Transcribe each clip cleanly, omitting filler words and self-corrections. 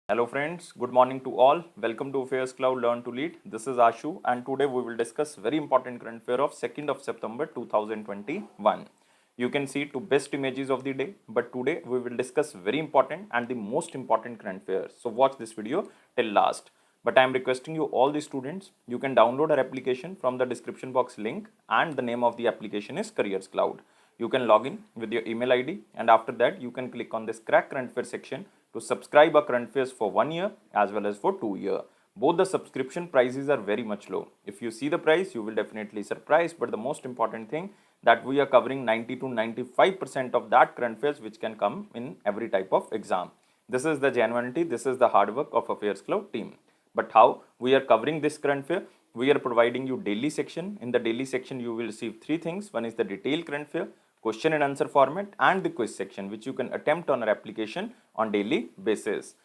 Hello friends, good morning to all. Welcome to Affairs Cloud Learn to Lead. This is Ashu and today we will discuss very important current affair of 2nd of September 2021. You can see two best images of the day, but today we will discuss very important and the most important current affairs. So watch this video till last. But I am requesting you all the students, you can download our application from the description box link and the name of the application is Careers Cloud. You can log in with your email ID and after that you can click on this crack current affair section to subscribe our current affairs for 1 year as well as for 2 years. Both the subscription prices are very much low. If you see the price, you will definitely surprised, but the most important thing that we are covering 90 to 95% of that current affairs which can come in every type of exam. This is the genuinity, this is the hard work of Affairs Cloud team. But how we are covering this current affair? We are providing you daily section. In the daily section, you will receive three things. One is the detailed current affair, question and answer format and the quiz section which you can attempt on our application on daily basis.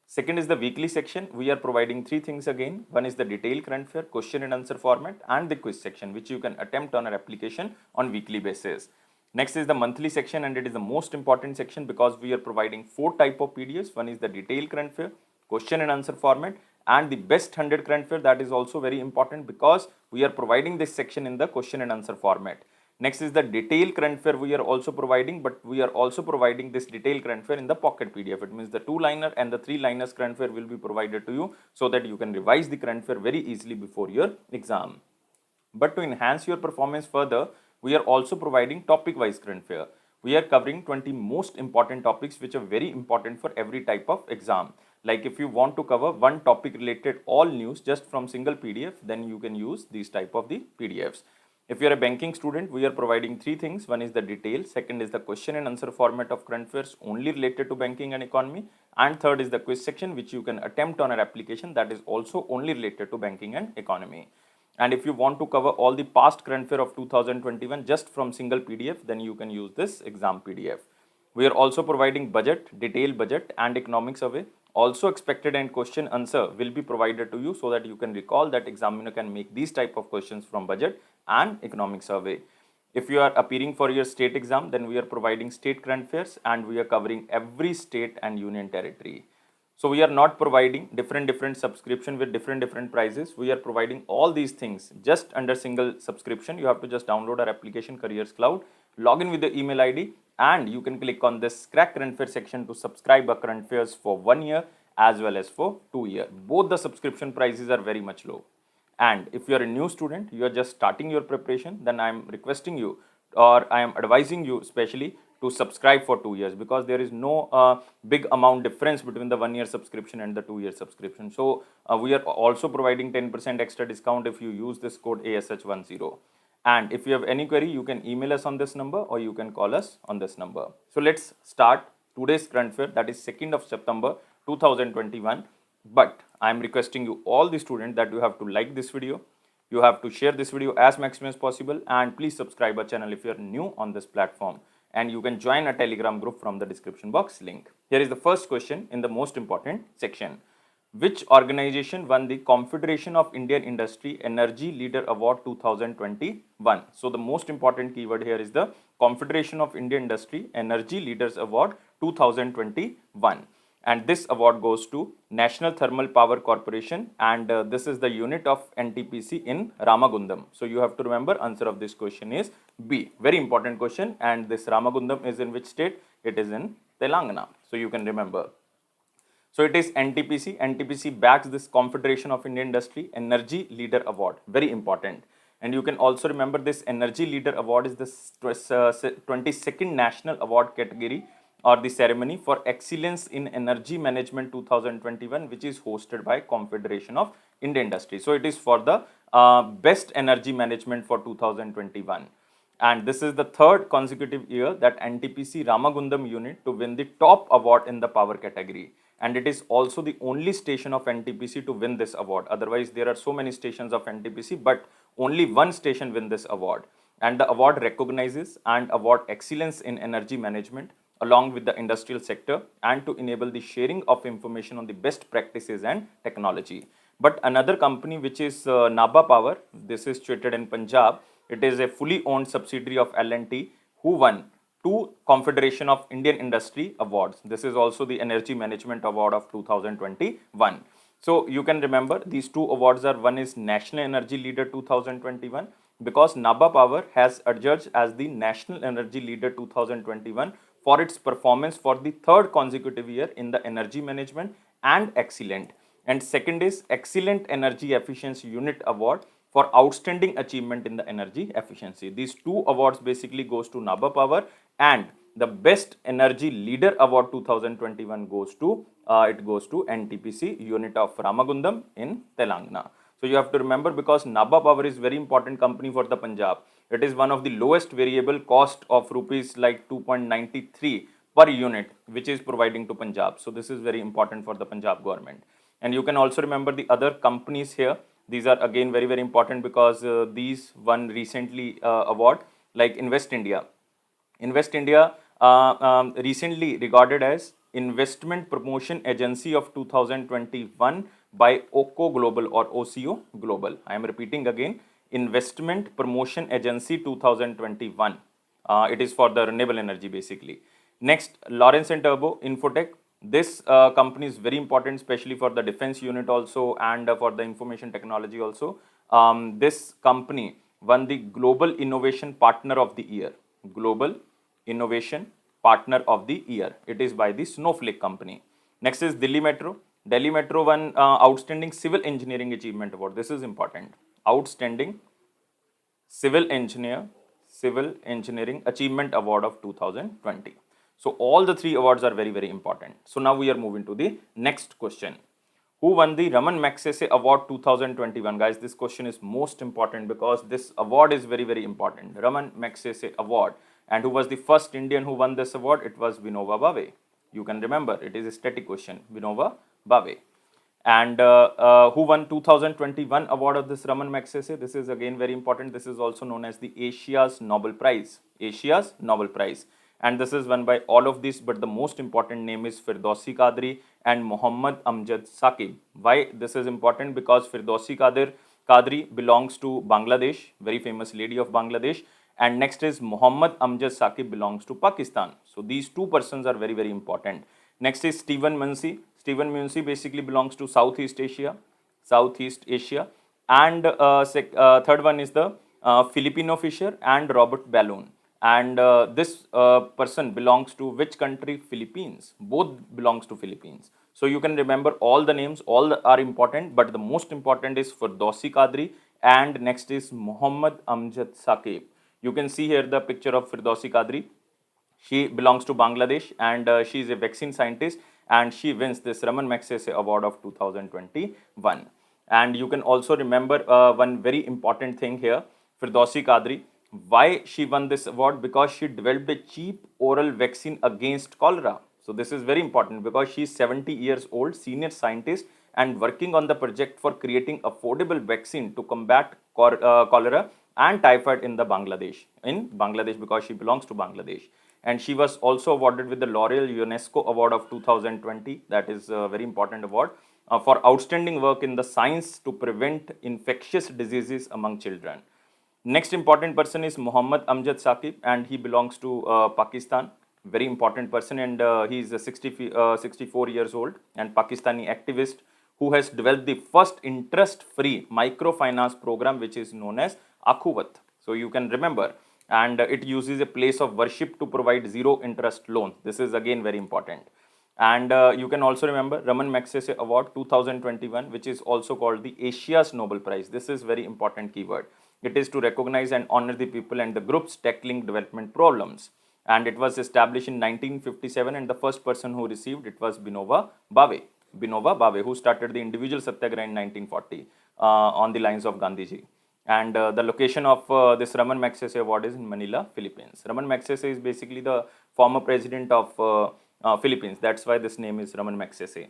Second is the weekly section. We are providing three things again. One is the detailed current affair, question and answer format and the quiz section which you can attempt on our application on weekly basis. Next is the monthly section and it is the most important section because we are providing four type of PDFs. One is the detailed current affair, question and answer format and the best 100 current affair. That is also very important because we are providing this section in the question and answer format. Next is the detailed current affair we are also providing, but we are also providing this detailed current affair in the pocket PDF. It means the 2-liner and the 3-liners current affair will be provided to you so that you can revise the current affair very easily before your exam. But to enhance your performance further, we are also providing topic-wise current affair. We are covering 20 most important topics which are very important for every type of exam. Like if you want to cover one topic related all news just from single PDF, then you can use these type of the PDFs. If you are a banking student, we are providing three things. One is the detail, second is the question and answer format of current affairs only related to banking and economy, and third is the quiz section which you can attempt on our application that is also only related to banking and economy. And if you want to cover all the past current affair of 2021 just from single PDF, then you can use this exam PDF. We are also providing budget, detailed budget and economic survey. Also expected and question answer will be provided to you so that you can recall that examiner can make these type of questions from budget and economic survey. If you are appearing for your state exam, then we are providing state current affairs and we are covering every state and union territory. So we are not providing different subscription with different prices. We are providing all these things just under single subscription. You have to just download our application Careers Cloud, log in with the email ID and you can click on this crack current affair section to subscribe our current affairs for 1 year as well as for 2 years. Both the subscription prices are very much low. And if you are a new student, you are just starting your preparation, then I am requesting you or I am advising you especially to subscribe for 2 years because there is no big amount difference between the 1 year subscription and the 2 year subscription. So we are also providing 10% extra discount if you use this code ASH10. And if you have any query, you can email us on this number or you can call us on this number. So let's start today's current affair, that is 2nd of September 2021. But I am requesting you all the students that you have to like this video, you have to share this video as maximum as possible and please subscribe our channel if you are new on this platform and you can join a Telegram group from the description box link. Here is the first question in the most important section. Which organization won the Confederation of Indian Industry Energy Leader Award 2021? So the most important keyword here is the Confederation of Indian Industry Energy Leaders Award 2021. And this award goes to National Thermal Power Corporation and this is the unit of NTPC in Ramagundam. So you have to remember answer of this question is B. Very important question, and this Ramagundam is in which state? It is in Telangana. So you can remember. So it is NTPC. NTPC backs this Confederation of Indian Industry Energy Leader Award. Very important. And you can also remember this Energy Leader Award is the 22nd National Award category or the ceremony for excellence in energy management 2021, which is hosted by Confederation of Indian Industry. So it is for the best energy management for 2021. And this is the third consecutive year that NTPC Ramagundam unit to win the top award in the power category. And it is also the only station of NTPC to win this award. Otherwise, there are so many stations of NTPC, but only one station win this award. And the award recognizes and award excellence in energy management along with the industrial sector and to enable the sharing of information on the best practices and technology. But another company which is Nabha Power, this is situated in Punjab, it is a fully owned subsidiary of L&T who won 2 Confederation of Indian Industry Awards. This is also the Energy Management Award of 2021. So you can remember these two awards are, one is National Energy Leader 2021 because Nabha Power has adjudged as the National Energy Leader 2021 for its performance for the third consecutive year in the energy management and excellent. And second is Excellent Energy Efficiency Unit Award for outstanding achievement in the energy efficiency. These two awards basically goes to Nabha Power, and the Best Energy Leader Award 2021 goes to NTPC unit of Ramagundam in Telangana. So you have to remember, because Nabha Power is very important company for the Punjab. It is one of the lowest variable cost of rupees like 2.93 per unit, which is providing to Punjab. So this is very important for the Punjab government. And you can also remember the other companies here. These are again very, very important because these won recently award like Invest India. Invest India recently regarded as Investment Promotion Agency of 2021 by OCO Global or OCO Global. I am repeating again, Investment Promotion Agency 2021. It is for the renewable energy basically. Next, Lawrence and Turbo Infotech. This company is very important, especially for the defense unit also and for the information technology also. This company won the Global Innovation Partner of the Year. Global Innovation Partner of the Year. It is by the Snowflake company. Next is Delhi Metro. Delhi Metro won Outstanding Civil Engineering Achievement Award. This is important. Outstanding Civil Engineering Achievement Award of 2020. So all the three awards are very, very important. So now we are moving to the next question. Who won the Raman Magsaysay Award 2021? Guys, this question is most important because this award is very, very important. Raman Magsaysay Award. And who was the first Indian who won this award? It was Vinoba Bhave. You can remember, it is a static question. Vinoba Bhave. And who won 2021 award of this Raman Magsaysay? This is again very important. This is also known as the Asia's Nobel Prize. Asia's Nobel Prize. And this is won by all of these, but the most important name is Firdausi Qadri and Muhammad Amjad Saqib. Why this is important? Because Firdausi Qadri belongs to Bangladesh, very famous lady of Bangladesh, and next is Muhammad Amjad Saqib belongs to Pakistan. So these two persons are very, very important. Next is Stephen Munshi. Stephen Munshi basically belongs to Southeast Asia. And third one is the Filipino fisher and Robert Balloon. And this person belongs to which country? Philippines. Both belongs to Philippines. So you can remember all the names, all are important, but the most important is Firdausi Qadri and next is Muhammad Amjad Saqib. You can see here the picture of Firdausi Qadri. She belongs to Bangladesh and she is a vaccine scientist and she wins this Raman Magsaysay Award of 2021. And you can also remember one very important thing here, Firdausi Qadri. Why she won this award? Because she developed a cheap oral vaccine against cholera. So this is very important because she is 70 years old, senior scientist and working on the project for creating affordable vaccine to combat cholera and typhoid in Bangladesh because she belongs to Bangladesh. And she was also awarded with the L'Oreal UNESCO Award of 2020. That is a very important award for outstanding work in the science to prevent infectious diseases among children. Next important person is Muhammad Amjad Saqib and he belongs to Pakistan. Very important person and he is 64 years old and Pakistani activist who has developed the first interest-free microfinance program which is known as Akhuvat. So you can remember, and it uses a place of worship to provide zero interest loans. This is again very important. And you can also remember Raman Magsaysay Award 2021 which is also called the Asia's Nobel Prize. This is very important keyword. It is to recognize and honor the people and the groups tackling development problems. And it was established in 1957 and the first person who received it was Vinoba Bhave, who started the individual satyagraha in 1940 on the lines of Gandhiji. And the location of this Raman Magsaysay Award is in Manila, Philippines. Raman Magsaysay is basically the former president of Philippines. That's why this name is Raman Magsaysay.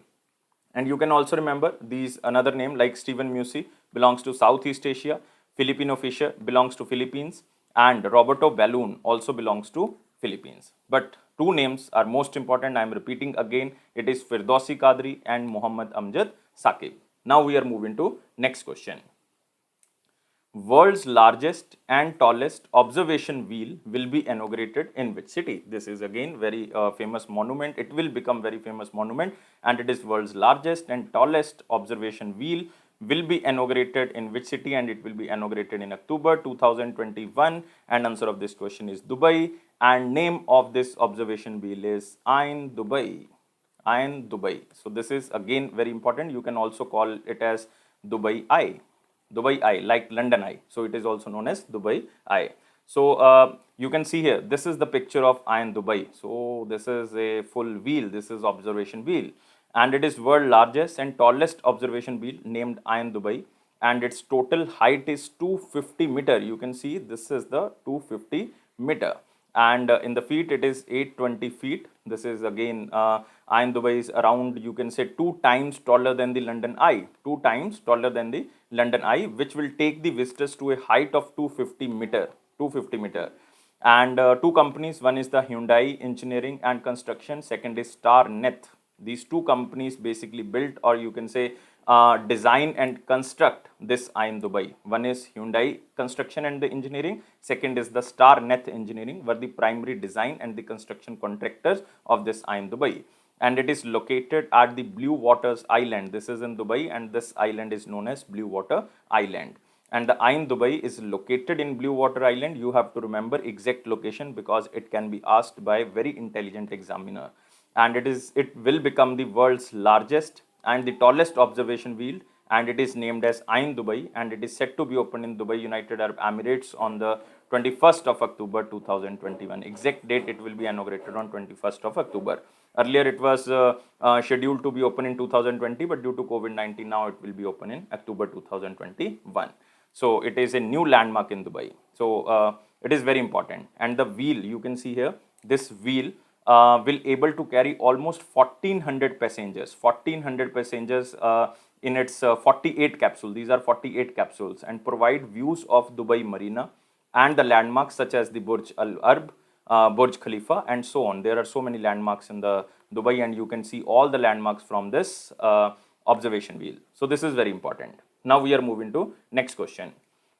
And you can also remember these another name like Stephen Musey belongs to Southeast Asia. Filipino fisher belongs to Philippines and Roberto Balloon also belongs to Philippines. But two names are most important. I am repeating again. It is Firdausi Qadri and Muhammad Amjad Saqib. Now we are moving to next question. World's largest and tallest observation wheel will be inaugurated in which city? This is again very famous monument. It will become very famous monument, and it is world's largest and tallest observation wheel will be inaugurated in which city, and it will be inaugurated in October 2021. And answer of this question is Dubai, and name of this observation wheel is Ain Dubai. Ain Dubai. So this is again very important. You can also call it as Dubai Eye. Dubai Eye, like London Eye. So it is also known as Dubai Eye. So you can see here, this is the picture of Ain Dubai. So this is a full wheel. This is observation wheel, and it is world largest and tallest observation wheel named Ain Dubai, and its total height is 250 meter. You can see this is the 250 meter, and in the feet it is 820 feet. This is again Ain Dubai is around, you can say, 2 times taller than the London Eye, 2 times taller than the London Eye, which will take the visitors to a height of 250 meter. 250 meter. And two companies, one is the Hyundai Engineering and Construction, second is Starnet. These two companies basically built, or you can say design and construct this Ain Dubai. One is Hyundai Construction and the Engineering, second is the Starnet Engineering, were the primary design and the construction contractors of this Ain Dubai. And it is located at the Blue Waters Island. This is in Dubai, and this island is known as Blue Water Island. And the Ain Dubai is located in Blue Water Island. You have to remember exact location because it can be asked by a very intelligent examiner. And it will become the world's largest and the tallest observation wheel, and it is named as Ain Dubai, and it is set to be opened in Dubai, United Arab Emirates on the 21st of October 2021. Exact date, it will be inaugurated on 21st of October. Earlier it was scheduled to be open in 2020, but due to COVID-19 now it will be open in October 2021. So it is a new landmark in Dubai. So it is very important. And the wheel, you can see here, this wheel will able to carry almost 1400 passengers. 1400 passengers in its 48 capsules. These are 48 capsules, and provide views of Dubai Marina and the landmarks such as the Burj Al Arab, Burj Khalifa, and so on. There are so many landmarks in the Dubai, and you can see all the landmarks from this observation wheel. So this is very important. Now we are moving to next question.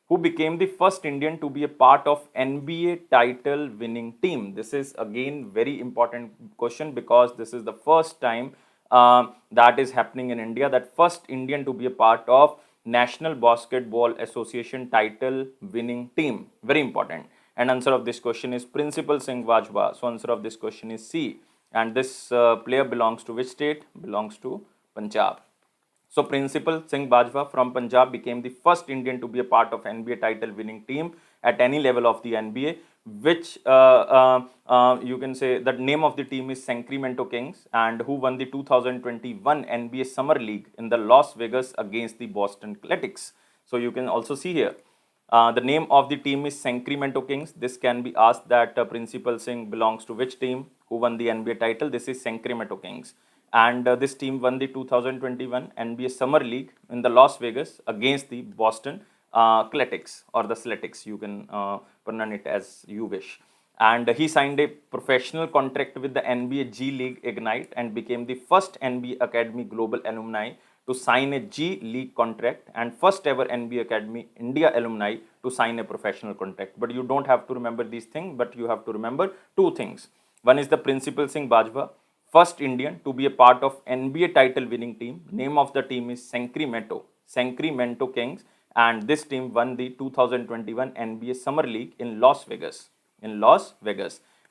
Who became the first Indian to be a part of NBA title winning team? This is again very important question because this is the first time that is happening in India, that first Indian to be a part of National Basketball Association title winning team. Very important. And answer of this question is Principal Singh Vajwa. So answer of this question is C. And this player belongs to which state? Belongs to Punjab. So Principal Singh Bajwa from Punjab became the first Indian to be a part of NBA title winning team at any level of the NBA, which you can say the name of the team is Sacramento Kings, and who won the 2021 NBA Summer League in the Las Vegas against the Boston Celtics. So you can also see here. The name of the team is Sacramento Kings. This can be asked that Principal Singh belongs to which team who won the NBA title. This is Sacramento Kings. And this team won the 2021 NBA Summer League in the Las Vegas against the Boston Celtics, or the Celtics. You can pronounce it as you wish. And he signed a professional contract with the NBA G League Ignite and became the first NBA Academy Global alumni to sign a G League contract, and first ever NBA Academy India alumni to sign a professional contract. But you don't have to remember these things, but you have to remember two things. One is the Principal Singh Bajwa, first Indian to be a part of NBA title winning team. Name of the team is Sacramento Kings, and this team won the 2021 NBA Summer League in Las Vegas.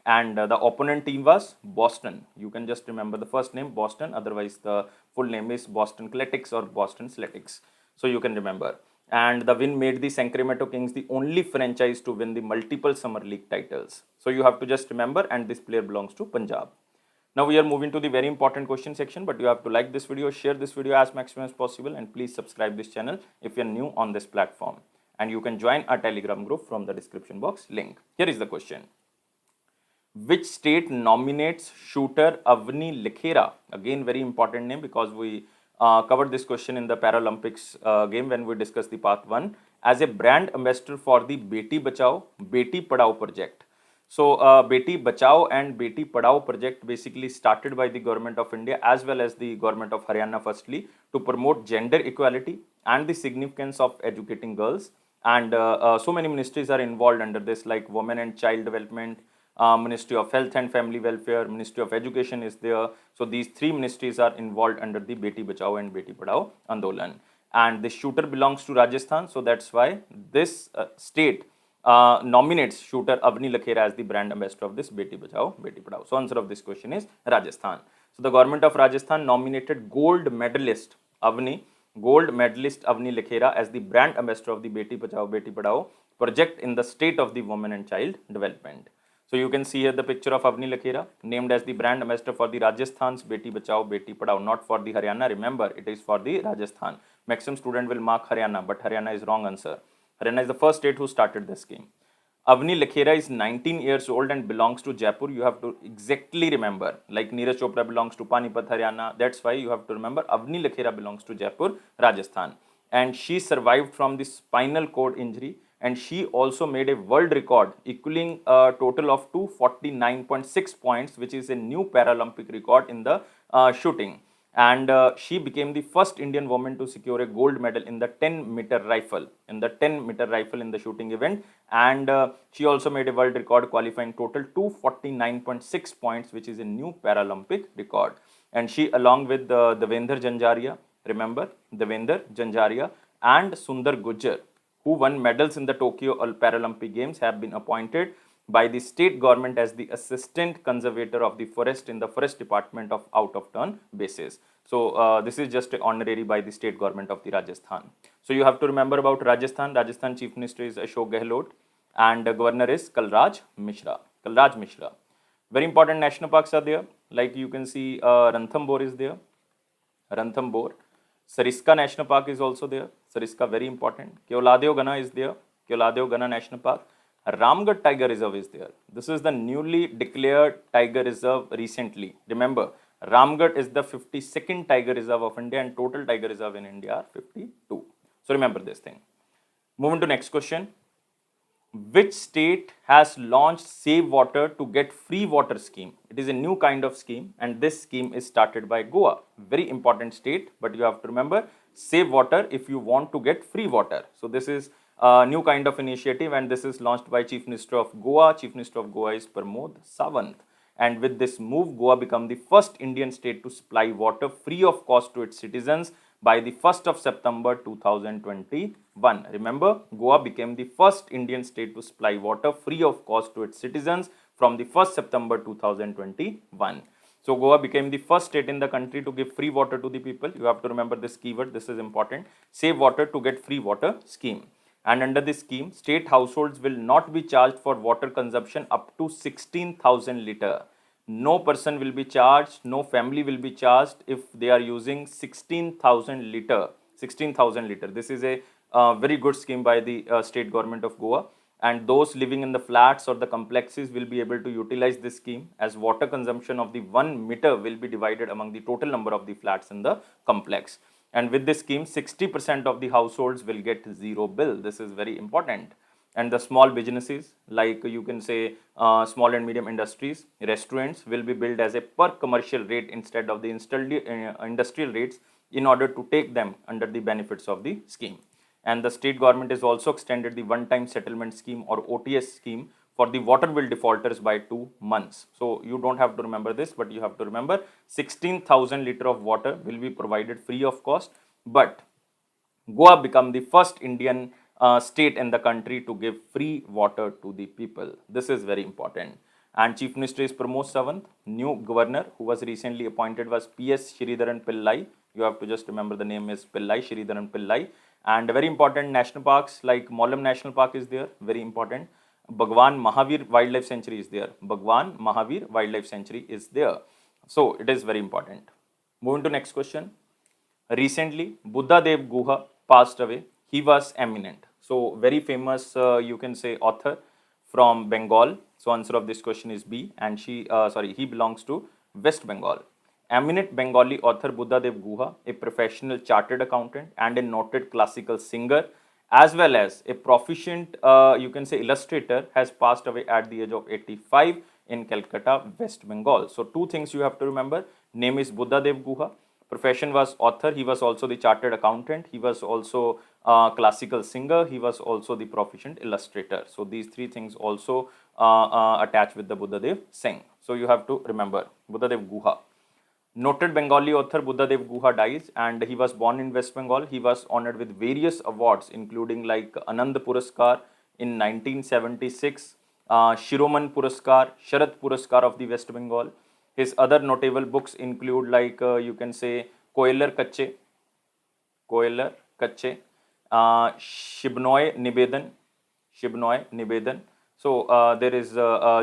And the opponent team was Boston. You can just remember the first name Boston, otherwise the full name is Boston Celtics or Boston Celtics. So you can remember. And the win made the Sacramento Kings the only franchise to win the multiple Summer League titles. So you have to just remember, and this player belongs to Punjab. Now we are moving to the very important question section, but you have to like this video, share this video as maximum as possible, and please subscribe this channel if you are new on this platform. And you can join our Telegram group from the description box link. Here is the question. Which state nominates shooter Avni Likhera? Again, very important name because we covered this question in the Paralympics game when we discussed the part 1, as a brand ambassador for the Beti Bachao, Beti Padhao project. So Beti Bachao and Beti Padhao project basically started by the government of India as well as the government of Haryana firstly to promote gender equality and the significance of educating girls. And so many ministries are involved under this, like Women and Child Development, Ministry of Health and Family Welfare, Ministry of Education is there. So these three ministries are involved under the Beti Bachao and Beti Padhao Andolan. And the shooter belongs to Rajasthan, so that's why this state nominates shooter Avni Lakhera as the brand ambassador of this Beti Bachao, Beti Padhao. So answer of this question is Rajasthan. So the government of Rajasthan nominated gold medalist Avni Lakhera as the brand ambassador of the Beti Bachao, Beti Padhao project in the state of the women and child development. So you can see here the picture of Avni Lakhera, named as the brand ambassador for the Rajasthan's Beti Bachao, Beti Padhao, not for the Haryana. Remember, it is for the Rajasthan. Maximum student will mark Haryana, but Haryana is wrong answer. Haryana is the first state who started this scheme. Avni Lakhera is 19 years old and belongs to Jaipur. You have to exactly remember, like Neeraj Chopra belongs to Panipat, Haryana. That's why you have to remember Avni Lakhera belongs to Jaipur, Rajasthan. And she survived from the spinal cord injury, and she also made a world record equaling a total of 249.6 points, which is a new Paralympic record in the shooting. And she became the first Indian woman to secure a gold medal in the 10-meter rifle, in the shooting event. And she also made a world record, qualifying total 249.6 points, which is a new Paralympic record. And she, along with Devendra Janjaria, remember Devendra Janjaria, and Sundar Gujjar, who won medals in the Tokyo Paralympic Games, have been appointed by the state government as the assistant conservator of the forest in the forest department of out of turn basis. So this is just honorary by the state government of the Rajasthan. So you have to remember about Rajasthan. Rajasthan chief minister is Ashok Gehlot, and governor is Kalraj Mishra. Kalraj Mishra. Very important national parks are there. Like you can see, Ranthambore is there. Ranthambore. Sariska National Park is also there. Sariska, very important. Keoladeo Gana is there. Keoladeo Gana National Park. Ramgarh Tiger Reserve is there. This is the newly declared Tiger Reserve recently. Remember, Ramgarh is the 52nd Tiger Reserve of India, and total Tiger Reserve in India are 52. So remember this thing. Moving to next question. Which state has launched Save Water to Get Free Water scheme? It is a new kind of scheme, and this scheme is started by Goa. Very important state, but you have to remember, save water if you want to get free water. So this is a new kind of initiative, and this is launched by Chief Minister of Goa. Chief Minister of Goa is Pramod Sawant. And with this move, Goa become the first Indian state to supply water free of cost to its citizens by the 1st of September 2021. Remember, Goa became the first Indian state to supply water free of cost to its citizens from the 1st September 2021. So Goa became the first state in the country to give free water to the people. You have to remember this keyword. This is important. Save Water to Get Free Water scheme. And under this scheme, state households will not be charged for water consumption up to 16,000 liter. No person will be charged, no family will be charged if they are using 16,000 liter. 16,000 liter. This is a very good scheme by the state government of Goa. And those living in the flats or the complexes will be able to utilize this scheme, as water consumption of the 1 meter will be divided among the total number of the flats in the complex. And with this scheme, 60% of the households will get zero bill. This is very important. And the small businesses, like you can say small and medium industries, restaurants, will be billed as a per commercial rate instead of the industrial rates, in order to take them under the benefits of the scheme. And the state government has also extended the one-time settlement scheme, or OTS scheme, for the water bill defaulters by 2 months. So you don't have to remember this, but you have to remember 16,000 liter of water will be provided free of cost. But Goa become the first Indian state in the country to give free water to the people. This is very important. And Chief Minister is Pramod Sawant. New governor who was recently appointed was PS Sridharan Pillai. You have to just remember the name is Pillai, Sridharan Pillai. And very important national parks like Mollam National Park is there, very important. Bhagwan Mahavir Wildlife Sanctuary is there. Bhagwan Mahavir Wildlife Sanctuary is there. So it is very important. Moving to next question. Recently, Buddha Dev Guha passed away. He was eminent. So very famous, you can say, author from Bengal. So answer of this question is B. And he belongs to West Bengal. Eminent Bengali author Buddha Dev Guha, a professional chartered accountant and a noted classical singer, as well as a proficient, you can say, illustrator, has passed away at the age of 85 in Calcutta, West Bengal. So two things you have to remember. Name is Buddha Dev Guha. Profession was author. He was also the chartered accountant. He was also classical singer. He was also the proficient illustrator. So these three things also attach with the Buddhadev Singh. So you have to remember Buddhadev Guha. Noted Bengali author Buddhadev Guha dies, and he was born in West Bengal. He was honored with various awards, including like Anand Puraskar in 1976, Shiroman Puraskar, Sharad Puraskar of the West Bengal. His other notable books include like you can say Koeller Kache, Shibnoy Nibedan. So there is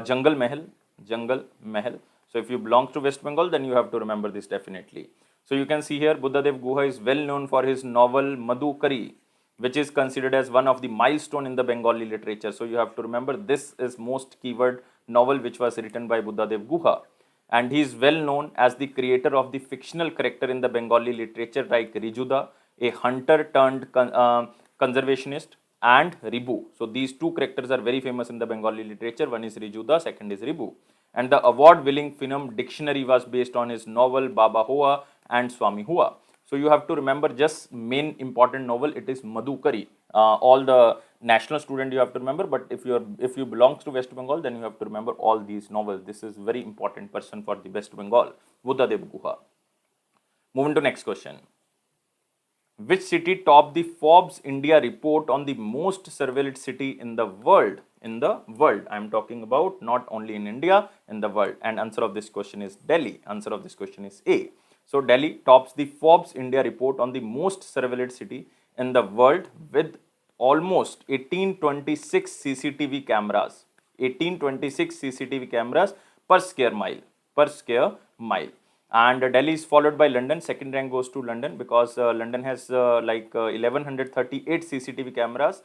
Jungle Mahal. So if you belong to West Bengal, then you have to remember this definitely. So you can see here, Buddhadev Guha is well known for his novel Madhukari, which is considered as one of the milestone in the Bengali literature. So you have to remember this is most keyword novel which was written by Buddhadev Guha. And he is well known as the creator of the fictional character in the Bengali literature like Rijuda, a hunter turned conservationist, and Ribu. So these two characters are very famous in the Bengali literature. One is Rijuda, second is Ribu. And the award-winning Phenom Dictionary was based on his novel Baba Hua and Swami Hua. So you have to remember just main important novel. It is Madhukari. All the national student you have to remember, but if you belongs to West Bengal, then you have to remember all these novels. This is very important person for the West Bengal, Buddhadev Guha. Moving to next question. Which city topped the Forbes India report on the most surveilled city in the world? In the world, I am talking about not only in India, in the world. And answer of this question is Delhi. Answer of this question is A. So Delhi tops the Forbes India report on the most surveilled city in the world with almost 1826 CCTV cameras. 1826 CCTV cameras per square mile. Per square mile. And Delhi is followed by London. Second rank goes to London because London has 1138 CCTV cameras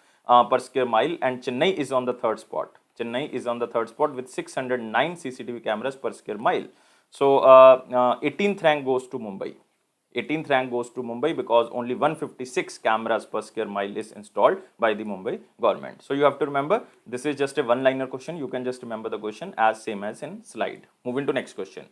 per square mile, and Chennai is on the third spot. Chennai is on the third spot with 609 CCTV cameras per square mile. So 18th rank goes to Mumbai. 18th rank goes to Mumbai because only 156 cameras per square mile is installed by the Mumbai government. So you have to remember this is just a one-liner question. You can just remember the question as same as in slide. Moving to next question.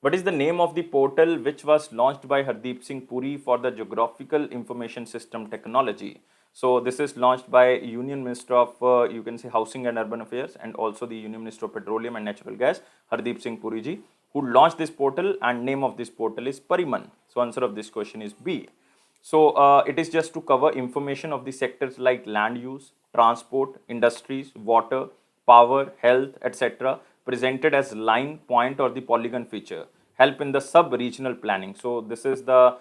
What is the name of the portal which was launched by Hardeep Singh Puri for the Geographical Information System Technology? So this is launched by Union Minister of you can say Housing and Urban Affairs and also the Union Minister of Petroleum and Natural Gas, Hardeep Singh Puri ji, who launched this portal, and name of this portal is Pariman. So answer of this question is B. So it is just to cover information of the sectors like land use, transport, industries, water, power, health, etc. presented as line, point or the polygon feature, help in the sub-regional planning. So this is the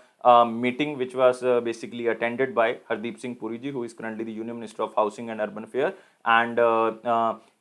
meeting which was basically attended by Hardeep Singh Puri ji, who is currently the Union Minister of Housing and Urban Affairs, and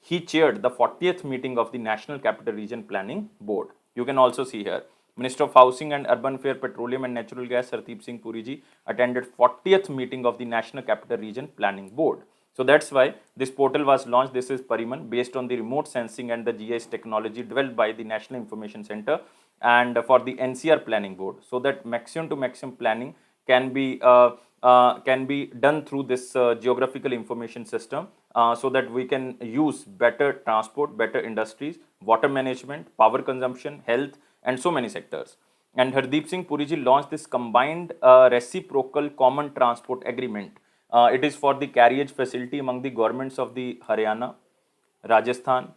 he chaired the 40th meeting of the National Capital Region Planning Board. You can also see here, Minister of Housing and Urban Affairs, Petroleum and Natural Gas, Hardeep Singh Puri ji attended 40th meeting of the National Capital Region Planning Board. So that's why this portal was launched. This is Pariman, based on the remote sensing and the GIS technology developed by the National Information Center and for the NCR Planning Board, so that maximum to maximum planning can be done through this geographical information system, so that we can use better transport, better industries, water management, power consumption, health, and so many sectors. And Hardeep Singh Puri ji launched this combined reciprocal common transport agreement. It is for the carriage facility among the governments of the Haryana, Rajasthan,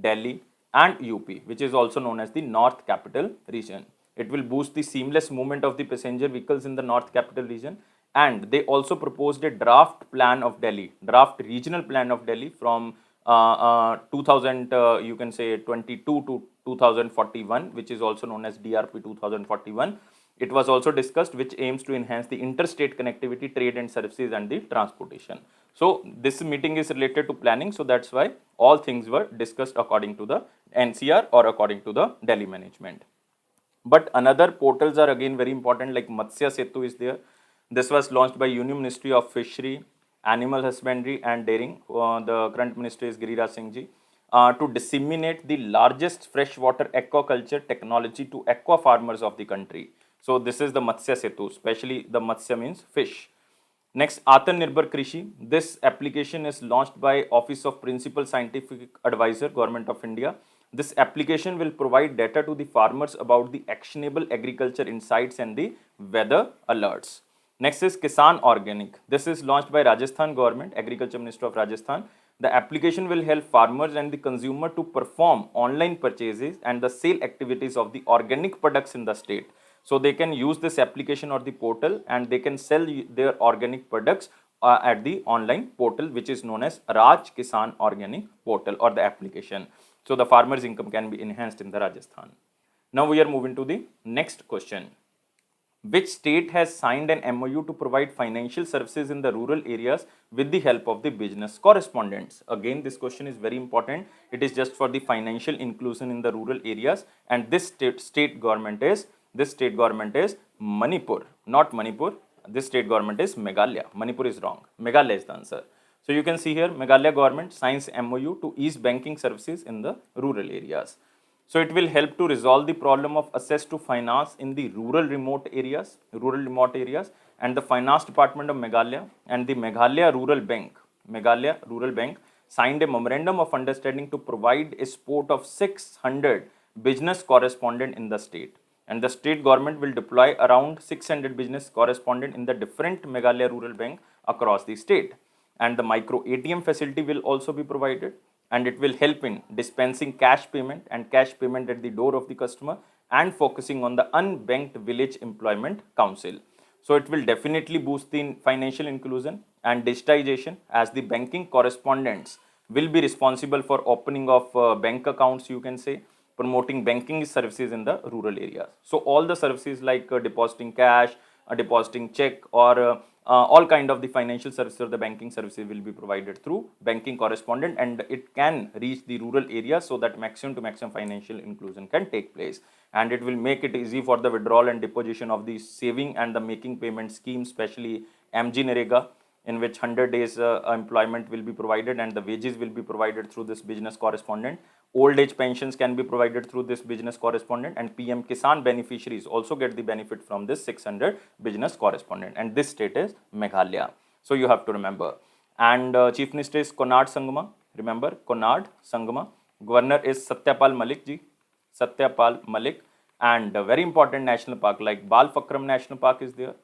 Delhi and UP, which is also known as the North Capital Region. It will boost the seamless movement of the passenger vehicles in the North Capital Region. And they also proposed a draft plan of Delhi, draft regional plan of Delhi from 2000, you can say 22 to 2041, which is also known as DRP 2041. It was also discussed, which aims to enhance the interstate connectivity, trade and services and the transportation. So this meeting is related to planning. So that's why all things were discussed according to the NCR or according to the Delhi management. But another portals are again very important, like Matsya Setu is there. This was launched by Union Ministry of Fishery, Animal Husbandry and Dairying. The current minister is Giriraj Singh ji. To disseminate the largest freshwater aquaculture technology to aqua farmers of the country. So this is the Matsya Setu, especially the Matsya means fish. Next, Atmanirbhar Krishi. This application is launched by Office of Principal Scientific Advisor, Government of India. This application will provide data to the farmers about the actionable agriculture insights and the weather alerts. Next is Kisan Organic. This is launched by Rajasthan government, Agriculture Minister of Rajasthan. The application will help farmers and the consumer to perform online purchases and the sale activities of the organic products in the state. So they can use this application or the portal and they can sell their organic products at the online portal, which is known as Raj Kisan Organic portal or the application. So the farmer's income can be enhanced in the Rajasthan. Now we are moving to the next question. Which state has signed an MOU to provide financial services in the rural areas with the help of the business correspondents? Again, this question is very important. It is just for the financial inclusion in the rural areas, and this state government is Manipur, not Manipur. This state government is Meghalaya. Manipur is wrong. Meghalaya is the answer. So you can see here Meghalaya government signs MOU to ease banking services in the rural areas. So it will help to resolve the problem of access to finance in the rural remote areas, and the finance department of Meghalaya and the Meghalaya Rural Bank signed a memorandum of understanding to provide a support of 600 business correspondent in the state. And the state government will deploy around 600 business correspondent in the different Meghalaya Rural Bank across the state. And the micro ATM facility will also be provided, and it will help in dispensing cash payment at the door of the customer and focusing on the unbanked village employment council. So it will definitely boost the financial inclusion and digitization, as the banking correspondents will be responsible for opening of bank accounts, you can say, promoting banking services in the rural areas. So all the services like depositing cash, depositing check, or all kind of the financial services or the banking services will be provided through banking correspondent, and it can reach the rural areas so that maximum to maximum financial inclusion can take place. And it will make it easy for the withdrawal and deposition of the saving and the making payment scheme, especially MG Narega, in which 100 days employment will be provided and the wages will be provided through this business correspondent. Old age pensions can be provided through this business correspondent, and PM Kisan beneficiaries also get the benefit from this 600 business correspondent, and this state is Meghalaya. So you have to remember. And Chief Minister is Konark Sangma. Remember, Konark Sangma. Governor is Satyapal Malik ji. Satyapal Malik. And a very important national park like Balpakram National Park is there.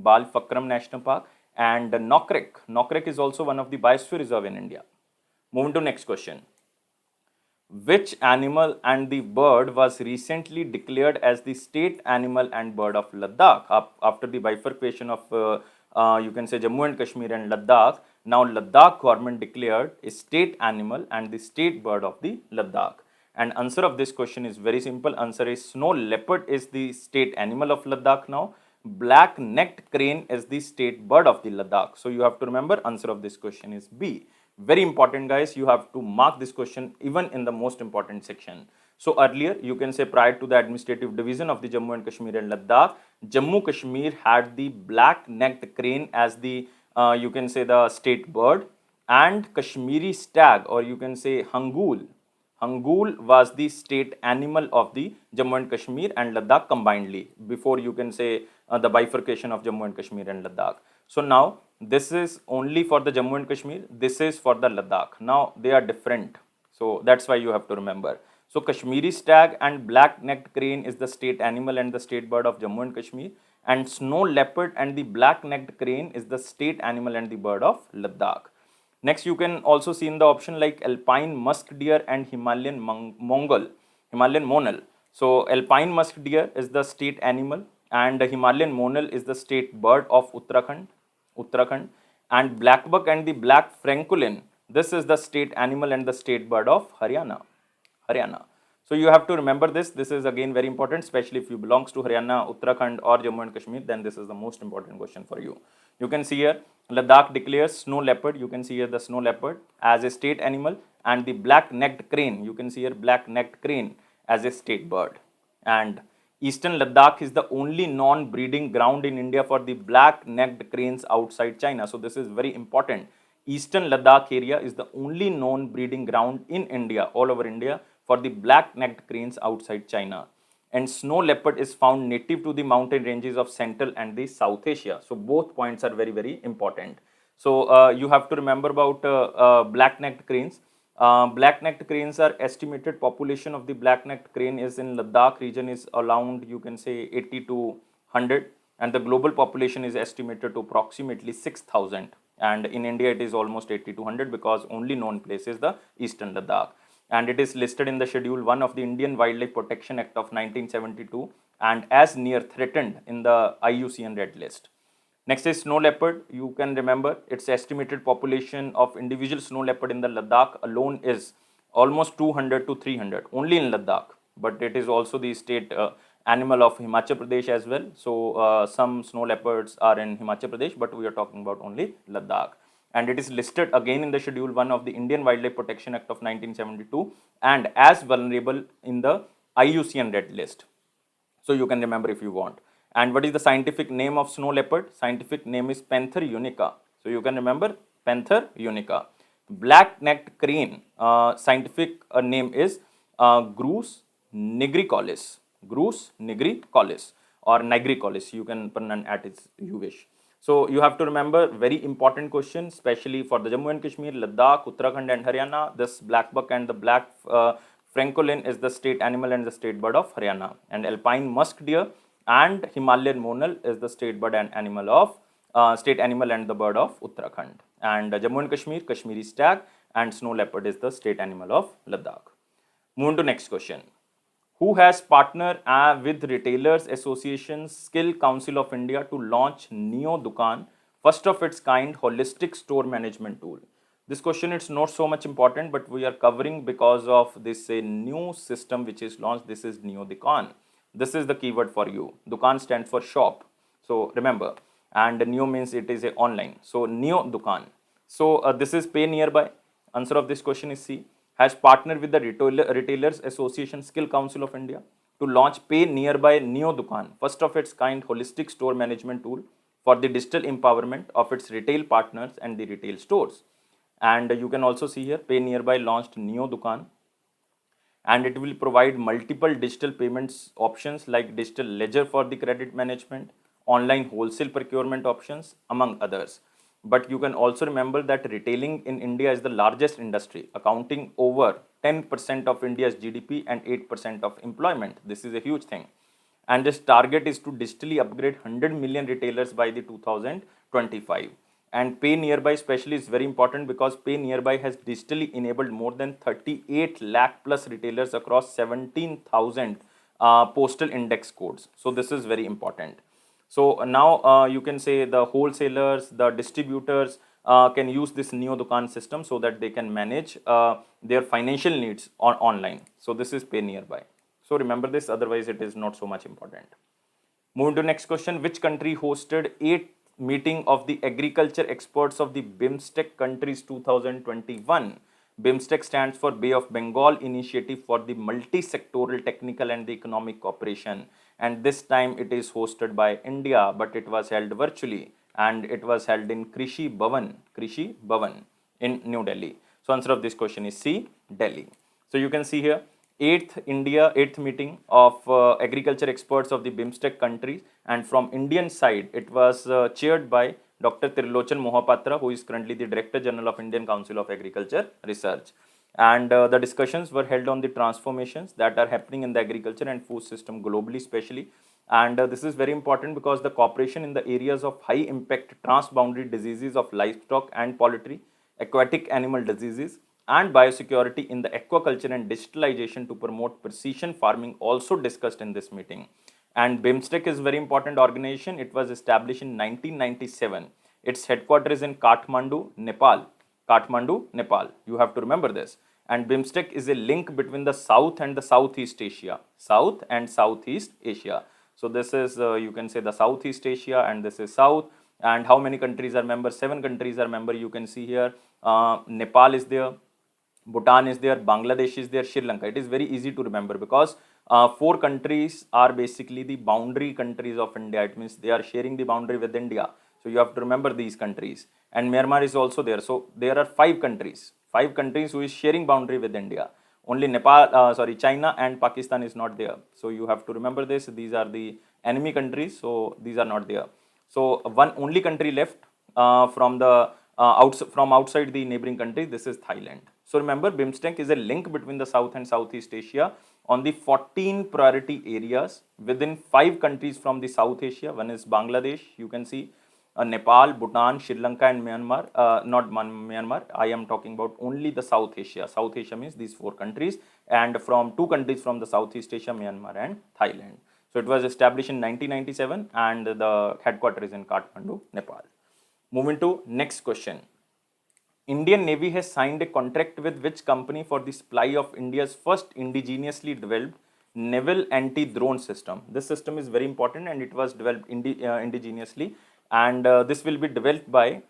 Balpakram National Park. And Nokrek. Nokrek is also one of the biosphere reserve in India. Moving to next question. Which animal and the bird was recently declared as the state animal and bird of Ladakh after the bifurcation of you can say Jammu and Kashmir and Ladakh? Now Ladakh government declared a state animal and the state bird of the Ladakh. And answer of this question is very simple. Answer is snow leopard is the state animal of Ladakh now. Black-necked crane is the state bird of the Ladakh. So you have to remember, answer of this question is B. Very important, guys. You have to mark this question even in the most important section. So earlier, you can say prior to the administrative division of the Jammu and Kashmir and Ladakh, Jammu Kashmir had the black-necked crane as the you can say the state bird, and Kashmiri stag, or you can say Hangul. Hangul was the state animal of the Jammu and Kashmir and Ladakh combinedly, before you can say the bifurcation of Jammu and Kashmir and Ladakh. So now this is only for the Jammu and Kashmir, this is for the Ladakh. Now they are different. So that's why you have to remember. So Kashmiri stag and black-necked crane is the state animal and the state bird of Jammu and Kashmir, and snow leopard and the black-necked crane is the state animal and the bird of Ladakh. Next, you can also see in the option like alpine musk deer and Himalayan monal. So alpine musk deer is the state animal and Himalayan monal is the state bird of Uttarakhand, and blackbuck and the black francolin, this is the state animal and the state bird of Haryana. So you have to remember this. This is again very important, especially if you belongs to Haryana, Uttarakhand or Jammu and Kashmir, then this is the most important question for you. You can see here Ladakh declares snow leopard. You can see here the snow leopard as a state animal, and the black-necked crane. You can see here black-necked crane as a state bird. And Eastern Ladakh is the only non-breeding ground in India for the black-necked cranes outside China. So this is very important. Eastern Ladakh area is the only known breeding ground in India, all over India, for the black-necked cranes outside China. And snow leopard is found native to the mountain ranges of Central and the South Asia. So both points are very, very important. So you have to remember about black-necked cranes. Black-necked cranes are estimated population of the black-necked crane is in Ladakh region is around, you can say 80 to 100. and the global population is estimated to approximately 6,000. And in India, it is almost 80 to 100 because only known place is the Eastern Ladakh. And it is listed in the Schedule 1 of the Indian Wildlife Protection Act of 1972 and as near threatened in the IUCN Red List. Next is snow leopard. You can remember its estimated population of individual snow leopard in the Ladakh alone is almost 200 to 300 only in Ladakh, but it is also the state animal of Himachal Pradesh as well. So some snow leopards are in Himachal Pradesh, but we are talking about only Ladakh. And it is listed again in the Schedule 1 of the Indian Wildlife Protection Act of 1972 and as vulnerable in the IUCN Red List. So you can remember if you want. And what is the scientific name of snow leopard? Scientific name is Panther unica. So you can remember Panther unica. Black-necked crane, scientific name is Grus nigricollis. Grus nigricollis or nigricollis. You can pronounce at its you wish. So you have to remember very important question, especially for the Jammu and Kashmir, Ladakh, Uttarakhand and Haryana. This black buck and the black francolin is the state animal and the state bird of Haryana. And alpine musk deer and Himalayan monal is the state bird and animal of state animal and the bird of Uttarakhand. And Jammu and Kashmir, Kashmiri stag and snow leopard is the state animal of Ladakh. Move to next question. Who has partnered with Retailers Association Skill Council of India to launch Neo Dukaan, first of its kind holistic store management tool? This question is not so much important, but we are covering because of this new system which is launched. This is Neo Dukaan. This is the keyword for you. Dukaan stands for shop. So remember, and Neo means it is a online. So Neo Dukaan. So this is Pay Nearby. Answer of this question is C. Has partnered with the Retailers Association Skill Council of India to launch Pay Nearby Neo Dukaan, first of its kind holistic store management tool for the digital empowerment of its retail partners and the retail stores. And you can also see here Pay Nearby launched Neo Dukaan, and it will provide multiple digital payments options like digital ledger for the credit management, online wholesale procurement options, among others. But you can also remember that retailing in India is the largest industry, accounting over 10% of India's GDP and 8% of employment. This is a huge thing. And this target is to digitally upgrade 100 million retailers by the 2025. And Pay Nearby especially is very important because Pay Nearby has digitally enabled more than 38 lakh plus retailers across 17,000 postal index codes. So this is very important. So now you can say the wholesalers, the distributors can use this Neo Dukaan system so that they can manage their financial needs online. So this is Pay Nearby. So remember this, otherwise it is not so much important. Moving to next question. Which country hosted 8th meeting of the agriculture experts of the BIMSTEC countries 2021? BIMSTEC stands for Bay of Bengal Initiative for the Multi-Sectoral Technical and the Economic Cooperation. And this time it is hosted by India, but it was held virtually and it was held in Krishi Bhavan in New Delhi. So answer of this question is C, Delhi. So you can see here 8th meeting of agriculture experts of the BIMSTEC countries, and from Indian side it was chaired by Dr. Trilochan Mohapatra, who is currently the Director General of Indian Council of Agriculture Research. And the discussions were held on the transformations that are happening in the agriculture and food system globally especially. And this is very important because the cooperation in the areas of high impact transboundary diseases of livestock and poultry, aquatic animal diseases, and biosecurity in the aquaculture and digitalization to promote precision farming also discussed in this meeting. And BIMSTEC is a very important organization. It was established in 1997. Its headquarters is in Kathmandu, Nepal. Kathmandu, Nepal. You have to remember this. And BIMSTEC is a link between the South and the Southeast Asia. South and Southeast Asia. So this is, you can say the Southeast Asia, and this is South. And how many countries are members? 7 countries are members. You can see here, Nepal is there, Bhutan is there, Bangladesh is there, Sri Lanka. It is very easy to remember because 4 countries are basically the boundary countries of India. It means they are sharing the boundary with India. So you have to remember these countries. And Myanmar is also there. So there are 5 countries who is sharing boundary with India. Only China and Pakistan is not there. So you have to remember this. These are the enemy countries. So these are not there. So one only country left from outside the neighboring country. This is Thailand. So remember, BIMSTEC is a link between the South and Southeast Asia, on the 14 priority areas within 5 countries from the South Asia. One is Bangladesh, you can see, Nepal, Bhutan, Sri Lanka and Myanmar. Not Myanmar, I am talking about only the South Asia. South Asia means these 4 countries, and from 2 countries from the Southeast Asia, Myanmar and Thailand. So it was established in 1997 and the headquarters is in Kathmandu, Nepal. Moving to next question. Indian Navy has signed a contract with which company for the supply of India's first indigenously developed naval anti-drone system? This system is very important and it was developed indigenously, and this will be developed by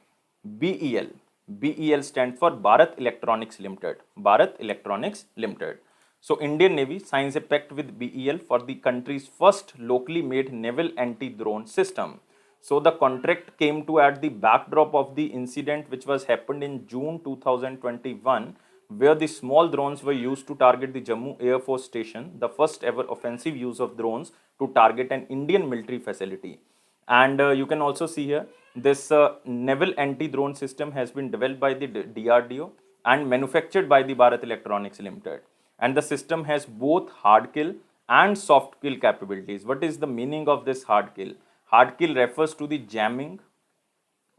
BEL. BEL stands for Bharat Electronics Limited. Bharat Electronics Limited. So Indian Navy signs a pact with BEL for the country's first locally made naval anti-drone system. So the contract came to at the backdrop of the incident which was happened in June 2021, where the small drones were used to target the Jammu Air Force Station, the first ever offensive use of drones to target an Indian military facility. And you can also see here, this naval anti-drone system has been developed by the DRDO and manufactured by the Bharat Electronics Limited. And the system has both hard kill and soft kill capabilities. What is the meaning of this hard kill? Hard kill refers to the jamming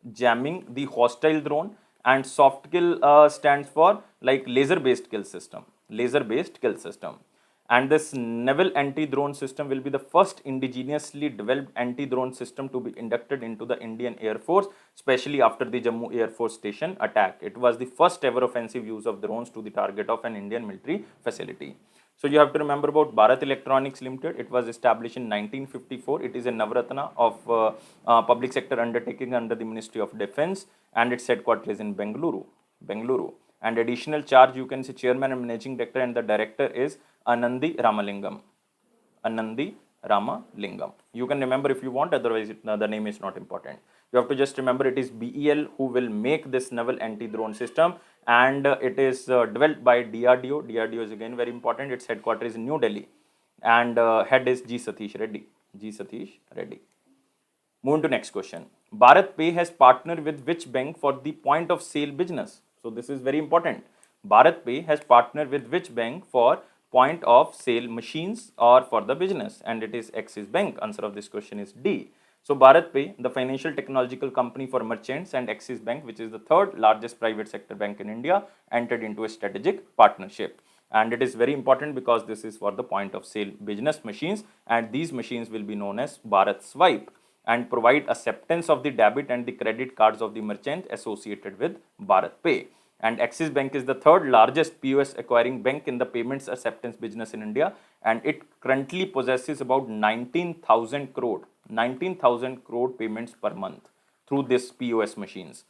the hostile drone, and soft kill stands for like laser based kill system. And this naval anti-drone system will be the first indigenously developed anti-drone system to be inducted into the Indian Air Force, especially after the Jammu Air Force Station attack. It was the first ever offensive use of drones to the target of an Indian military facility. So you have to remember about Bharat Electronics Limited. It was established in 1954. It is a Navratna of public sector undertaking under the Ministry of Defence, and its headquarters is in Bengaluru. And additional charge, you can see chairman and managing director, and the director is Anandi Ramalingam. You can remember if you want, otherwise the name is not important. You have to just remember it is BEL who will make this naval anti-drone system, and it is developed by DRDO. DRDO is again very important. Its headquarters is in New Delhi, and head is G. Satish Reddy. Moving to next question. Bharat Pay has partnered with which bank for the point of sale business? So this is very important. Bharat Pay has partnered with which bank for point of sale machines or for the business? And it is Axis Bank. Answer of this question is D. So Bharat Pay, the financial technological company for merchants, and Axis Bank, which is the third largest private sector bank in India, entered into a strategic partnership. And it is very important because this is for the point of sale business machines, and these machines will be known as Bharat Swipe and provide acceptance of the debit and the credit cards of the merchant associated with Bharat Pay. And Axis Bank is the third largest POS acquiring bank in the payments acceptance business in India, and it currently possesses about 19,000 crore payments per month through this POS machines.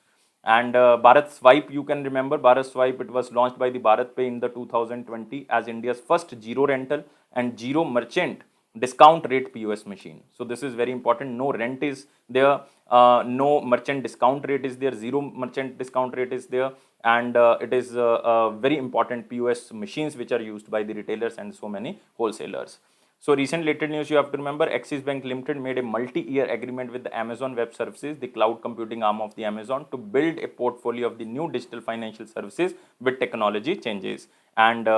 And Bharat Swipe, you can remember Bharat Swipe, it was launched by the Bharat Pay in the 2020 as India's first zero rental and zero merchant discount rate POS machine. So this is very important. No rent is there, no merchant discount rate is there, zero merchant discount rate is there, and it is very important POS machines which are used by the retailers and so many wholesalers. So recent related news, you have to remember Axis Bank Limited made a multi-year agreement with the Amazon Web Services, the cloud computing arm of the Amazon, to build a portfolio of the new digital financial services with technology changes, and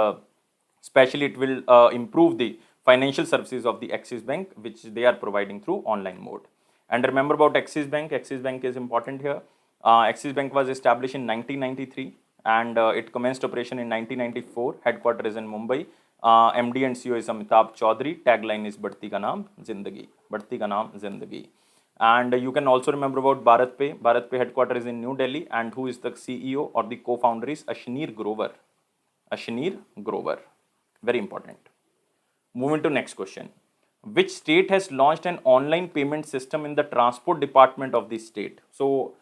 especially it will improve the financial services of the Axis Bank, which they are providing through online mode. And remember about Axis Bank. Axis Bank is important here. Axis Bank was established in 1993 and it commenced operation in 1994. Headquarters is in Mumbai. MD and CEO is Amitabh Chaudhary. Tagline is Badhti Ka Naam Zindagi. And you can also remember about Bharat Pay. Bharat Pay headquarters is in New Delhi, and who is the CEO or the co-founder is Ashneer Grover. Very important. Moving to next question. Which state has launched an online payment system in the transport department of the state? So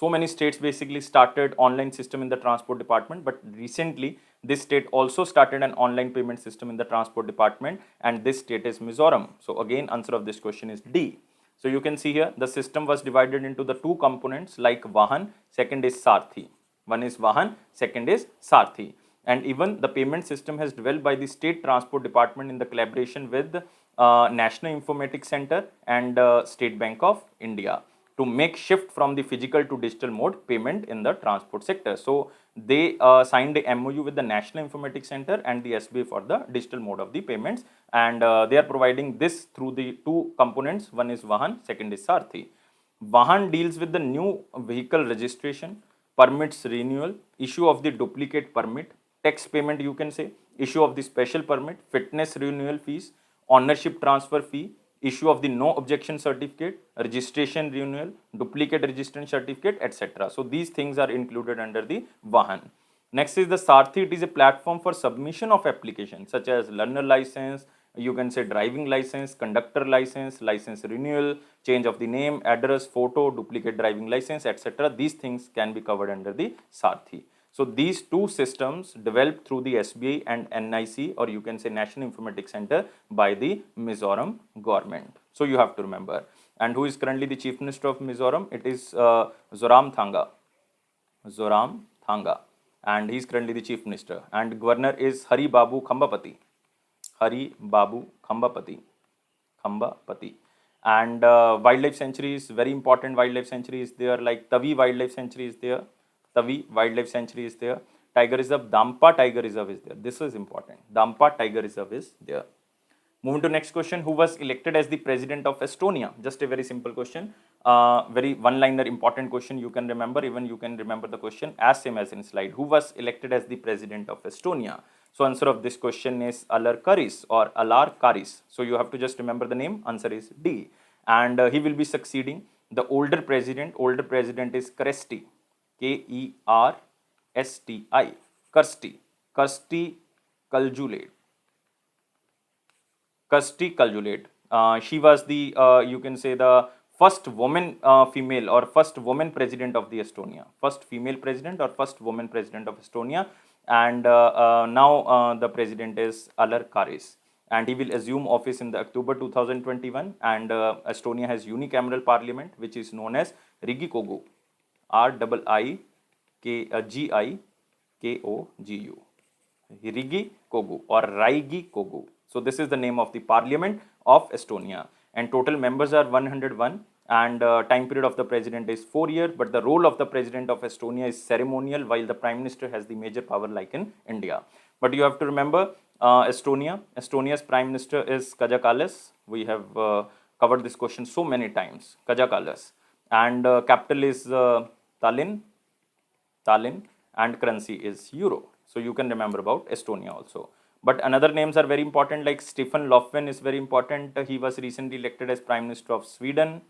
many states basically started online system in the transport department, but recently this state also started an online payment system in the transport department, and this state is Mizoram. So again, answer of this question is D. So you can see here the system was divided into the two components like Vahan, second is Sarthi. One is Vahan, second is Sarthi. And even the payment system has developed by the State Transport Department in the collaboration with National Informatics Center and State Bank of India. to make shift from the physical to digital mode payment in the transport sector. So they signed a MOU with the National Informatics Center and the SBI for the digital mode of the payments, and they are providing this through the two components. One is Vahan, second is Sarthi. Vahan deals with the new vehicle registration, permits renewal, issue of the duplicate permit, tax payment you can say, issue of the special permit, fitness renewal fees, ownership transfer fee, issue of the no objection certificate, registration renewal, duplicate registration certificate, etc. So these things are included under the Vahan. Next is the Sarthi. It is a platform for submission of applications such as learner license, you can say driving license, conductor license, license renewal, change of the name, address, photo, duplicate driving license, etc. These things can be covered under the Sarthi. So these two systems developed through the SBI and NIC, or you can say National Informatics Center, by the Mizoram government. So you have to remember. And who is currently the Chief Minister of Mizoram? It is Zoramthanga. Zoramthanga. And he is currently the Chief Minister. And Governor is Hari Babu Khambapati. Hari Babu Khambapati. Khambapati. And wildlife sanctuary is very important. Wildlife sanctuary is there, like Tavi Wildlife Sanctuary is there. Tavi Wildlife Sanctuary is there. Tiger Reserve, Dampa Tiger Reserve is there. This is important. Dampa Tiger Reserve is there. Moving to next question. Who was elected as the president of Estonia? Just a very simple question. Very one-liner important question you can remember. Even you can remember the question as same as in slide. Who was elected as the president of Estonia? So answer of this question is Alar Karis or Alar Karis. So you have to just remember the name. Answer is D. And he will be succeeding the older president. Older president is Kersti. Kersti. Kersti Kaljulaid. Kersti Kaljulaid. She was the, you can say, the first woman female or first woman president of the Estonia. First female president or first woman president of Estonia. And now the president is Alar Karis. And he will assume office in the October 2021. And Estonia has unicameral parliament, which is known as Riigikogu. Riigikogu. Riigikogu or Riigikogu. So this is the name of the parliament of Estonia, and total members are 101, and time period of the president is 4 years, but the role of the president of Estonia is ceremonial, while the prime minister has the major power like in India. But you have to remember Estonia's prime minister is Kaja Kallas. We have covered this question so many times, Kaja Kallas, and capital is Tallinn, and currency is euro. So you can remember about Estonia also. But another names are very important, like Stefan Löfven is very important. He was recently elected as Prime Minister of Sweden.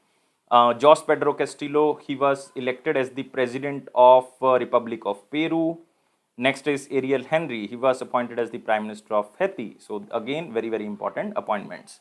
Jos Pedro Castillo, he was elected as the President of Republic of Peru. Next is Ariel Henry. He was appointed as the Prime Minister of Haiti. So again, very, very important appointments.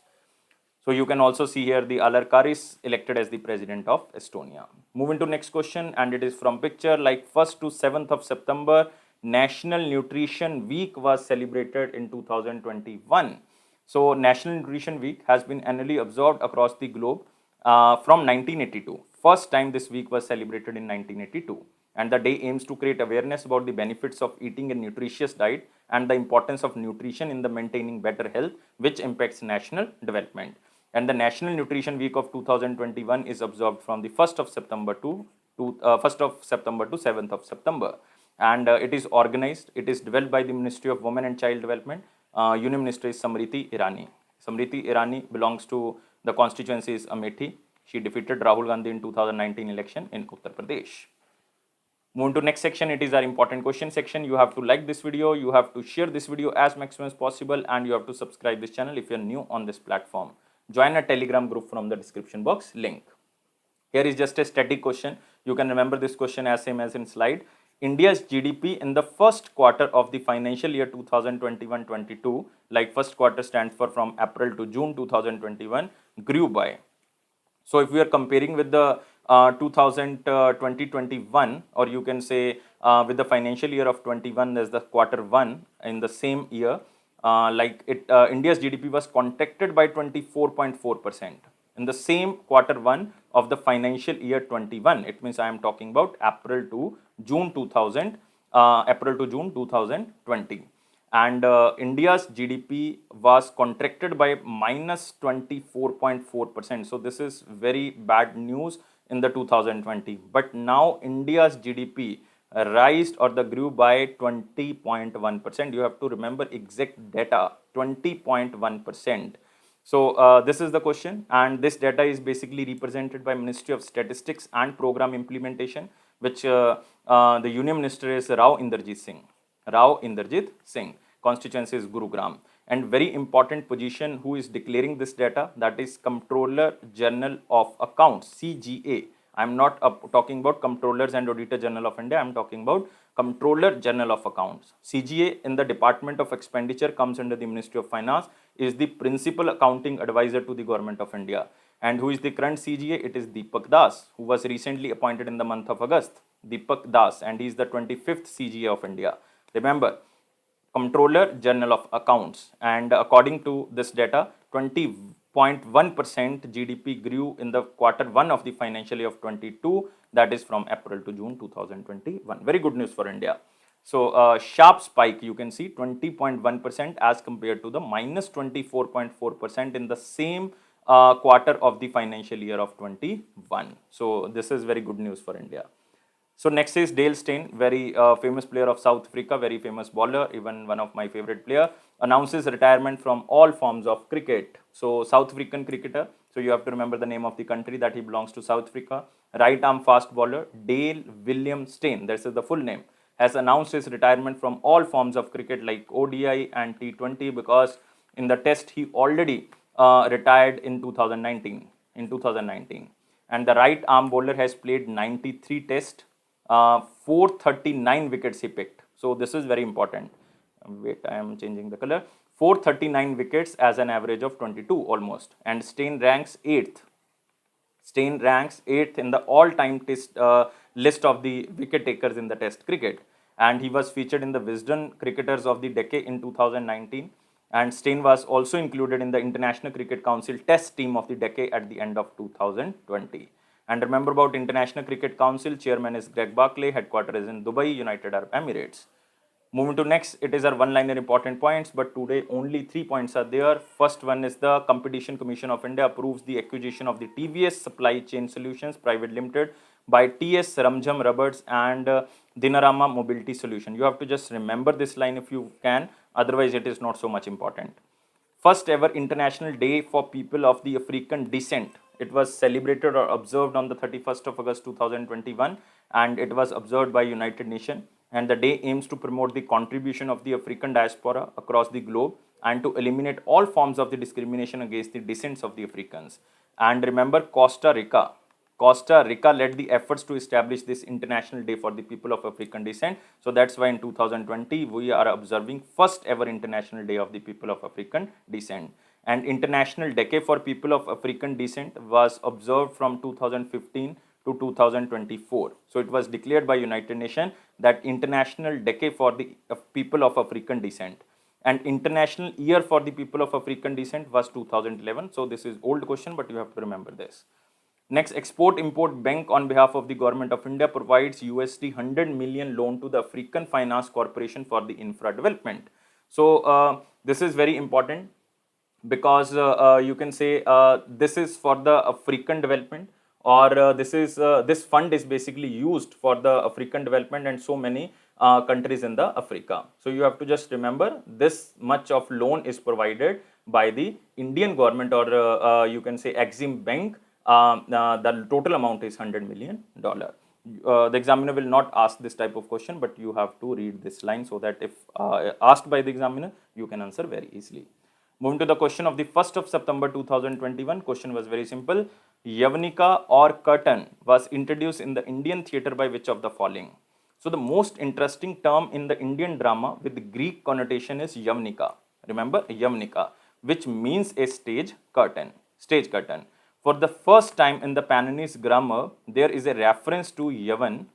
So you can also see here the Alar Karis elected as the President of Estonia. Moving to next question, and it is from picture, like 1st to 7th of September, National Nutrition Week was celebrated in 2021. So National Nutrition Week has been annually observed across the globe from 1982. First time this week was celebrated in 1982. And the day aims to create awareness about the benefits of eating a nutritious diet and the importance of nutrition in the maintaining better health, which impacts national development. And the National Nutrition Week of 2021 is observed from the 1st of September to 7th of September. And it is organized, it is developed by the Ministry of Women and Child Development. Union Minister is Samriti Irani. Samriti Irani belongs to the constituency is Amethi. She defeated Rahul Gandhi in 2019 election in Uttar Pradesh. Moving to next section, it is our important question section. You have to like this video, you have to share this video as maximum as possible, and you have to subscribe this channel if you are new on this platform. Join a Telegram group from the description box link. Here is just a static question. You can remember this question as same as in slide. India's GDP in the first quarter of the financial year 2021-22, like first quarter stands for from April to June 2021, grew by. So if we are comparing with the 2020-21, or you can say with the financial year of 21 as the quarter 1 in the same year, India's GDP was contracted by 24.4%. In the same quarter 1 of the financial year 21, it means I am talking about April to June 2020. And India's GDP was contracted by minus 24.4%. So this is very bad news in the 2020. But now India's GDP rised or the grew by 20.1%. You have to remember exact data, 20.1%. So this is the question, and this data is basically represented by Ministry of Statistics and Program Implementation, which the Union Minister is Rao Inderjit Singh. Rao Inderjit Singh. Constituency is Gurugram. And very important position who is declaring this data, that is Comptroller General of Accounts, CGA. I am not talking about Comptrollers and Auditor General of India, I am talking about Comptroller General of Accounts. CGA in the Department of Expenditure comes under the Ministry of Finance, is the principal accounting advisor to the Government of India. And who is the current CGA? It is Deepak Das, who was recently appointed in the month of August. Deepak Das, and he is the 25th CGA of India. Remember, Comptroller General of Accounts, and according to this data, 20.1% GDP grew in the Q1 of the financial year of 22, that is from April to June 2021. Very good news for India. So sharp spike, you can see 20.1% as compared to the minus 24.4% in the same quarter of the financial year of 21. So this is very good news for India. So next is Dale Steyn, very famous player of South Africa, very famous bowler, even one of my favorite player, announces retirement from all forms of cricket. So South African cricketer, so you have to remember the name of the country that he belongs to, South Africa. Right arm fast bowler Dale William Steyn, this is the full name, has announced his retirement from all forms of cricket like ODI and T20, because in the test he already retired in 2019. And the right arm bowler has played 93 tests. 439 wickets he picked. So this is very important. Wait, I am changing the color. 439 wickets as an average of 22 almost. And Steyn ranks 8th. Steyn ranks 8th in the all-time test list of the wicket takers in the test cricket. And he was featured in the Wisden Cricketers of the Decade in 2019. And Steyn was also included in the International Cricket Council Test Team of the Decade at the end of 2020. And remember about International Cricket Council, chairman is Greg Barclay, headquarters is in Dubai, United Arab Emirates. Moving to next, it is our one-liner important points, but today only 3 points are there. First one is the Competition Commission of India approves the acquisition of the TVS Supply Chain Solutions Private Limited by TS Ramjam Rubbers and Dinarama Mobility Solution. You have to just remember this line if you can, otherwise it is not so much important. First ever International Day for People of the African Descent. It was celebrated or observed on the 31st of August 2021, and it was observed by United Nations. And the day aims to promote the contribution of the African diaspora across the globe and to eliminate all forms of the discrimination against the descents of the Africans. And remember, Costa Rica led the efforts to establish this International Day for the People of African Descent. So that's why in 2020 we are observing first ever International Day of the People of African Descent. And International Decade for People of African Descent was observed from 2015 to 2024. So it was declared by United Nations that International Decade for the People of African Descent. And International Year for the People of African Descent was 2011. So this is old question, but you have to remember this. Next, Export-Import Bank on behalf of the Government of India provides USD 100 million loan to the African Finance Corporation for the infra development. So this is very important, because you can say this is for the African development, or this fund is basically used for the African development and so many countries in the Africa. So you have to just remember this much of loan is provided by the Indian government, or you can say Exim Bank. The total amount is $100 million. The examiner will not ask this type of question, but you have to read this line so that if asked by the examiner, you can answer very easily. Moving to the question of the 1st of September 2021, question was very simple. Yavnika or curtain was introduced in the Indian theatre by which of the following? So the most interesting term in the Indian drama with Greek connotation is Yavnika. Remember, Yavnika, which means a stage curtain. For the first time in the Panini's grammar, there is a reference to Yavan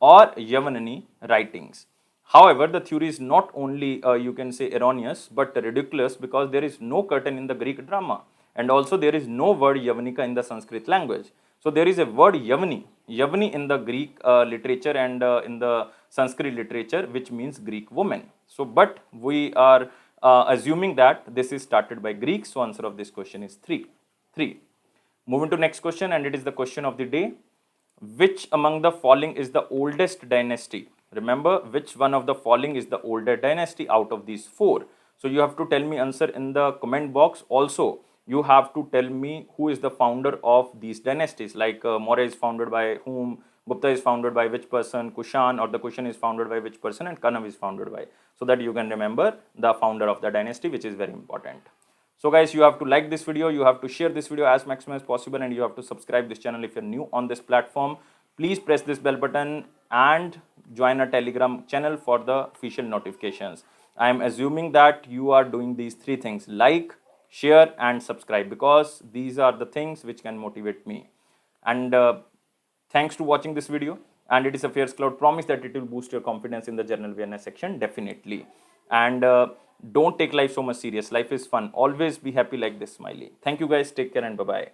or Yavanani writings. However, the theory is not only, you can say, erroneous, but ridiculous, because there is no curtain in the Greek drama. And also there is no word Yavanika in the Sanskrit language. So there is a word Yavani in the Greek literature and in the Sanskrit literature, which means Greek woman. So, but we are assuming that this is started by Greeks. So answer of this question is 3. Moving to next question, and it is the question of the day. Which among the following is the oldest dynasty? Remember, which one of the following is the older dynasty out of these four? So you have to tell me answer in the comment box. Also, you have to tell me who is the founder of these dynasties. Like Maurya is founded by whom, Gupta is founded by which person, Kushan or the Kushan is founded by which person, and Kanauj is founded by. So that you can remember the founder of the dynasty, which is very important. So guys, you have to like this video, you have to share this video as maximum as possible, and you have to subscribe this channel if you're new on this platform. Please press this bell button and join our Telegram channel for the official notifications. I am assuming that you are doing these three things: like, share and subscribe, because these are the things which can motivate me. And thanks to watching this video. And it is a Fairs Cloud promise that it will boost your confidence in the general awareness section, definitely. And don't take life so much serious. Life is fun. Always be happy like this, smiley. Thank you guys. Take care and bye-bye.